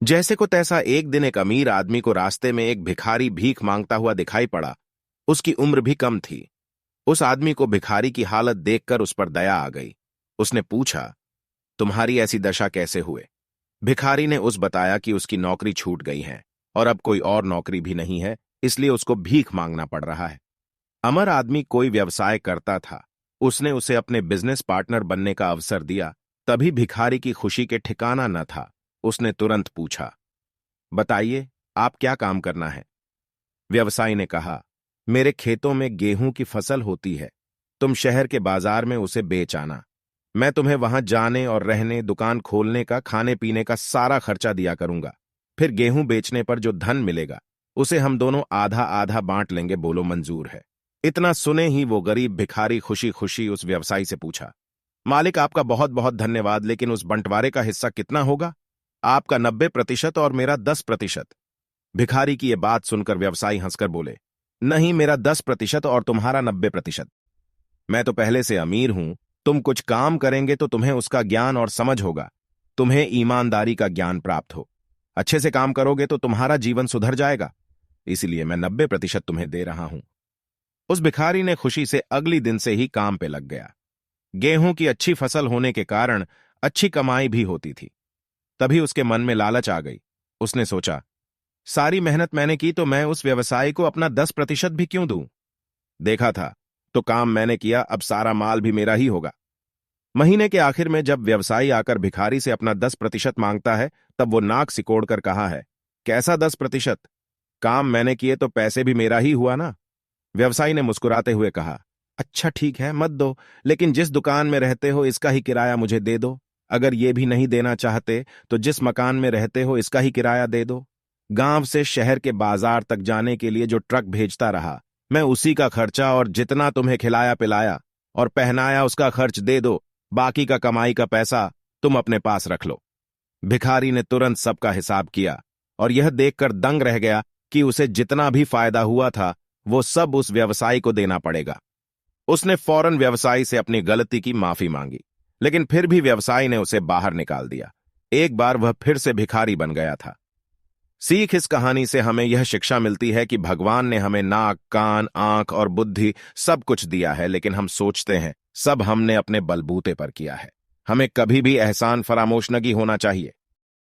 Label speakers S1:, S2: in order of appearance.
S1: जैसे को तैसा एक दिन एक अमीर आदमी को रास्ते में एक भिखारी भीख मांगता हुआ दिखाई पड़ा। उसकी उम्र भी कम थी। उस आदमी को भिखारी की हालत देखकर उस पर दया आ गई। उसने पूछा, तुम्हारी ऐसी दशा कैसे हुए? भिखारी ने उस बताया कि उसकी नौकरी छूट गई है और अब कोई और नौकरी भी नहीं है, इसलिए उसको भीख मांगना पड़ रहा है। अमर आदमी कोई व्यवसाय करता था। उसने उसे अपने बिजनेस पार्टनर बनने का अवसर दिया। तभी भिखारी की खुशी के ठिकाना न था। उसने तुरंत पूछा, बताइए, आप क्या काम करना है? व्यवसायी ने कहा, मेरे खेतों में गेहूं की फसल होती है। तुम शहर के बाजार में उसे बेच आना। मैं तुम्हें वहां जाने और रहने, दुकान खोलने का, खाने पीने का सारा खर्चा दिया करूंगा। फिर गेहूं बेचने पर जो धन मिलेगा उसे हम दोनों आधा आधा बांट लेंगे। बोलो, मंजूर है? इतना सुने ही वो गरीब भिखारी खुशी खुशी उस व्यवसायी से पूछा, मालिक, आपका बहुत बहुत धन्यवाद, लेकिन उस बंटवारे का हिस्सा कितना होगा? आपका 90% और मेरा 10%। भिखारी की यह बात सुनकर व्यवसायी हंसकर बोले, नहीं, मेरा 10% और तुम्हारा 90%। मैं तो पहले से अमीर हूं। तुम कुछ काम करेंगे तो तुम्हें उसका ज्ञान और समझ होगा। तुम्हें ईमानदारी का ज्ञान प्राप्त हो। अच्छे से काम करोगे तो तुम्हारा जीवन सुधर जाएगा। इसलिए मैं 90% तुम्हें दे रहा हूं। उस भिखारी ने खुशी से अगली दिन से ही काम पे लग गया। गेहूं की अच्छी फसल होने के कारण अच्छी कमाई भी होती थी। तभी उसके मन में लालच आ गई। उसने सोचा, सारी मेहनत मैंने की तो मैं उस व्यवसायी को अपना 10% भी क्यों दूं? देखा था तो काम मैंने किया, अब सारा माल भी मेरा ही होगा। महीने के आखिर में जब व्यवसायी आकर भिखारी से अपना 10% मांगता है, तब वो नाक सिकोड़कर कहा है, कैसा 10%? काम मैंने किए तो पैसे भी मेरा ही हुआ ना। व्यवसायी ने मुस्कुराते हुए कहा, अच्छा ठीक है, मत दो, लेकिन जिस दुकान में रहते हो इसका ही किराया मुझे दे दो। अगर ये भी नहीं देना चाहते तो जिस मकान में रहते हो इसका ही किराया दे दो। गांव से शहर के बाजार तक जाने के लिए जो ट्रक भेजता रहा, मैं उसी का खर्चा और जितना तुम्हें खिलाया पिलाया और पहनाया उसका खर्च दे दो। बाकी का कमाई का पैसा तुम अपने पास रख लो। भिखारी ने तुरंत सबका हिसाब किया और यह देखकर दंग रह गया कि उसे जितना भी फायदा हुआ था वो सब उस व्यवसायी को देना पड़ेगा। उसने फौरन व्यवसायी से अपनी गलती की माफी मांगी, लेकिन फिर भी व्यवसायी ने उसे बाहर निकाल दिया। एक बार वह फिर से भिखारी बन गया था। सीख इस कहानी से हमें यह शिक्षा मिलती है कि भगवान ने हमें नाक, कान, आंख और बुद्धि सब कुछ दिया है, लेकिन हम सोचते हैं सब हमने अपने बलबूते पर किया है। हमें कभी भी एहसान फरामोश नहीं होना चाहिए।